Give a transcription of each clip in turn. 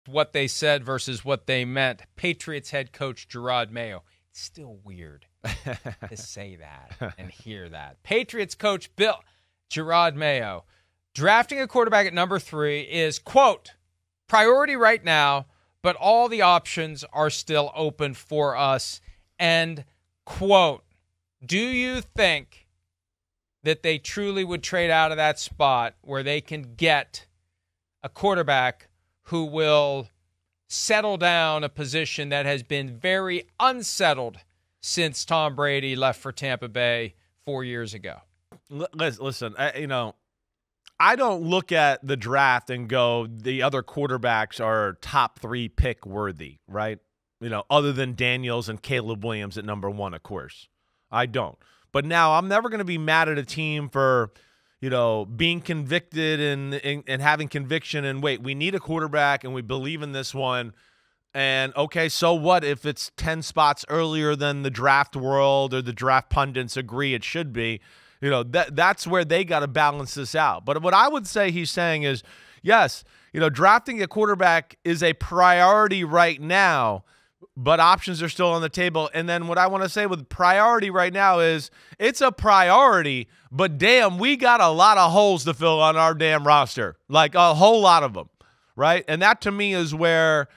what they said versus what they meant. Patriots head coach Gerard Mayo. It's still weird to say that and hear that. Patriots coach Gerard Mayo. Drafting a quarterback at number 3 is, quote, priority right now, but all the options are still open for us, end quote. Do you think that they truly would trade out of that spot where they can get a quarterback who will settle down a position that has been very unsettled since Tom Brady left for Tampa Bay 4 years ago? Listen, I don't look at the draft and go, the other quarterbacks are top 3 pick worthy, right? Other than Daniels and Caleb Williams at number 1, of course. I don't. But now I'm never going to be mad at a team for, being convicted and having conviction and, wait, we need a quarterback and we believe in this one. And, okay, so what if it's 10 spots earlier than the draft world or the draft pundits agree it should be? That's where they got to balance this out. But what I would say he's saying is, yes, drafting a quarterback is a priority right now, but options are still on the table. And then what I want to say with priority right now is it's a priority, but damn, we got a lot of holes to fill on our damn roster, like a whole lot of them, right? And that to me is where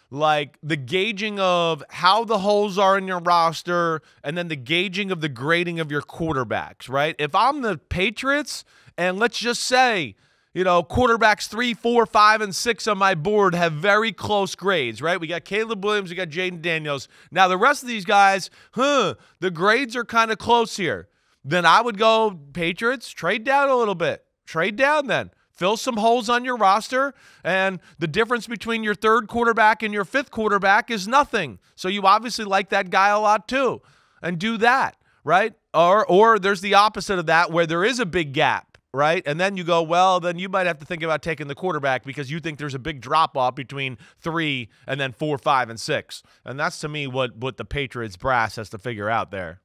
like the gauging of how the holes are in your roster and then the gauging of the grading of your quarterbacks, right? If I'm the Patriots and let's just say, quarterbacks 3, 4, 5, and 6 on my board have very close grades, right? We got Caleb Williams, we got Jaden Daniels. Now the rest of these guys, the grades are kind of close here. Then I would go Patriots, trade down a little bit. Trade down then. Fill some holes on your roster, and the difference between your 3rd quarterback and your 5th quarterback is nothing. So you obviously like that guy a lot too, and do that, right? Or there's the opposite of that where there is a big gap, right? And then you go, well, then you might have to think about taking the quarterback because you think there's a big drop-off between 3 and then 4, 5, and 6. And that's, to me, what the Patriots brass has to figure out there.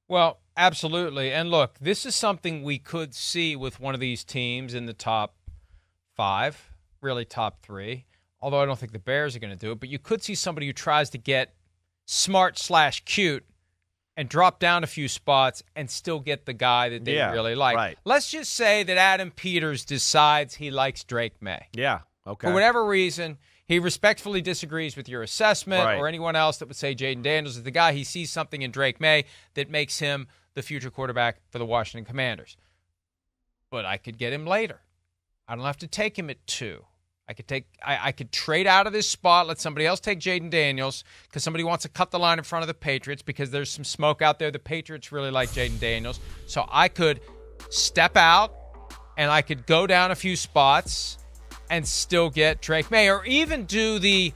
Well, absolutely. And look, this is something we could see with one of these teams in the top 5, really top 3, although I don't think the Bears are going to do it. But you could see somebody who tries to get smart/cute and drop down a few spots and still get the guy that they really like. Right. Let's just say that Adam Peters decides he likes Drake May. Yeah, okay. For whatever reason, he respectfully disagrees with your assessment or anyone else that would say Jaden Daniels is the guy. He sees something in Drake May that makes him the future quarterback for the Washington Commanders. But I could get him later. I don't have to take him at 2. I could trade out of this spot, let somebody else take Jaden Daniels because somebody wants to cut the line in front of the Patriots because there's some smoke out there. The Patriots really like Jaden Daniels. So I could step out and I could go down a few spots and still get Drake May, or even do the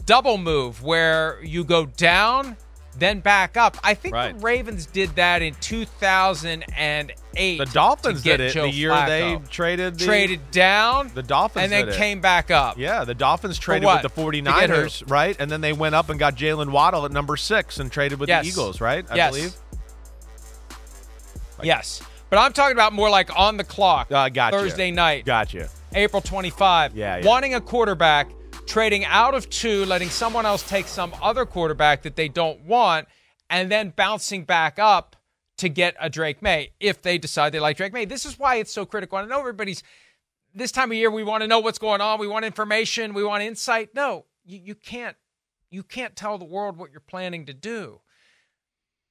double move where you go down, then back up. I think the Ravens did that in 2008. The Dolphins did it Joe the year Flacco. they traded down. The Dolphins and then did it. came back up. Yeah, the Dolphins traded with the 49ers, right? And then they went up and got Jalen Waddle at number 6 and traded with the Eagles, right? I believe. Yes. But I'm talking about more like on the clock. Gotcha. Thursday night. Gotcha. April 25. Yeah. Wanting a quarterback, trading out of 2, letting someone else take some other quarterback that they don't want, and then bouncing back up to get a Drake May if they decide they like Drake May. This is why it's so critical. I know everybody's, this time of year, we want to know what's going on. We want information. We want insight. No, you can't tell the world what you're planning to do.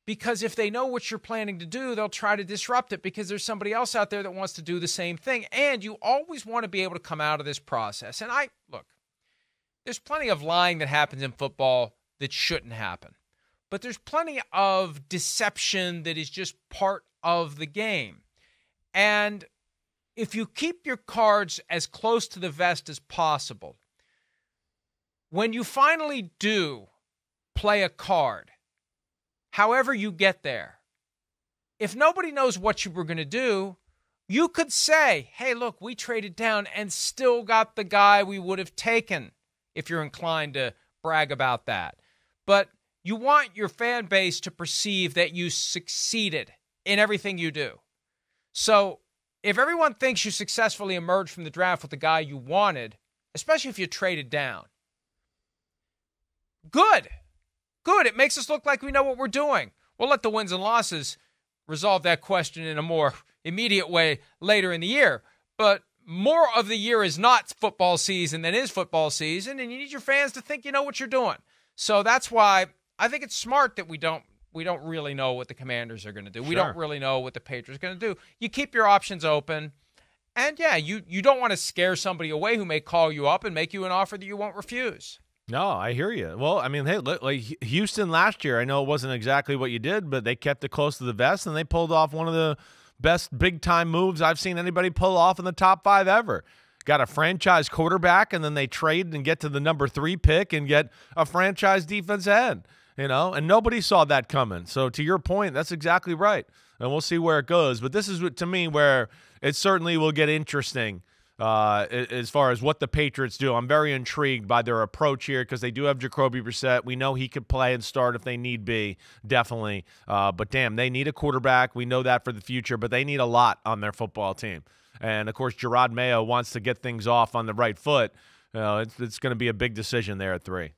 Because if they know what you're planning to do, they'll try to disrupt it because there's somebody else out there that wants to do the same thing. And you always want to be able to come out of this process. And look, there's plenty of lying that happens in football that shouldn't happen. But there's plenty of deception that is just part of the game. And if you keep your cards as close to the vest as possible, when you finally do play a card, however you get there, if nobody knows what you were going to do, you could say, hey, look, we traded down and still got the guy we would have taken, if you're inclined to brag about that. But you want your fan base to perceive that you succeeded in everything you do. So if everyone thinks you successfully emerged from the draft with the guy you wanted, especially if you traded down. Good. It makes us look like we know what we're doing. We'll let the wins and losses resolve that question in a more immediate way later in the year. But more of the year is not football season than is football season, and you need your fans to think you know what you're doing. So that's why I think it's smart that we don't really know what the Commanders are going to do. We don't really know what the Patriots are going to do. You keep your options open. And, yeah, you don't want to scare somebody away who may call you up and make you an offer that you won't refuse. No, I hear you. Well, I mean, hey, look, like Houston last year, I know it wasn't exactly what you did, but they kept it close to the vest, and they pulled off one of the best big-time moves I've seen anybody pull off in the top 5 ever. Got a franchise quarterback, and then they trade and get to the number 3 pick and get a franchise defense end, and nobody saw that coming. So to your point, that's exactly right, and we'll see where it goes. But this is, to me, where it certainly will get interesting as far as what the Patriots do. I'm very intrigued by their approach here because they do have Jacoby Brissett. We know he could play and start if they need be, definitely. But, damn, they need a quarterback. We know that for the future, but they need a lot on their football team. And, of course, Gerard Mayo wants to get things off on the right foot. It's going to be a big decision there at 3.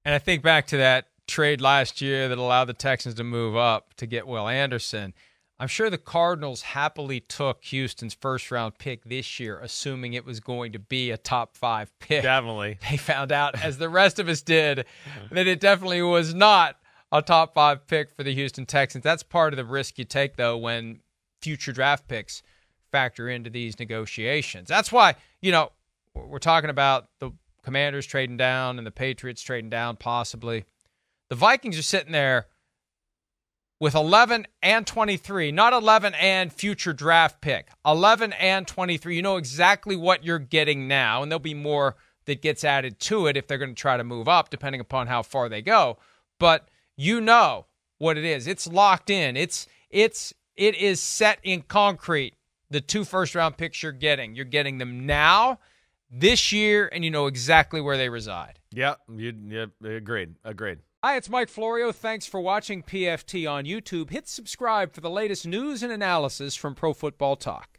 And I think back to that trade last year that allowed the Texans to move up to get Will Anderson. I'm sure the Cardinals happily took Houston's first-round pick this year, assuming it was going to be a top 5 pick. Definitely. They found out, as the rest of us did, that it definitely was not a top 5 pick for the Houston Texans. That's part of the risk you take, though, when future draft picks factor into these negotiations. That's why, we're talking about the Commanders trading down and the Patriots trading down possibly. The Vikings are sitting there with 11 and 23, not 11 and future draft pick, 11 and 23. You know exactly what you're getting now, and there'll be more that gets added to it if they're going to try to move up, depending upon how far they go. But you know what it is. It's locked in. It is set in concrete. The 2 first-round picks you're getting them now, this year, and you know exactly where they reside. Yeah, agreed. Hi, it's Mike Florio. Thanks for watching PFT on YouTube. Hit subscribe for the latest news and analysis from Pro Football Talk.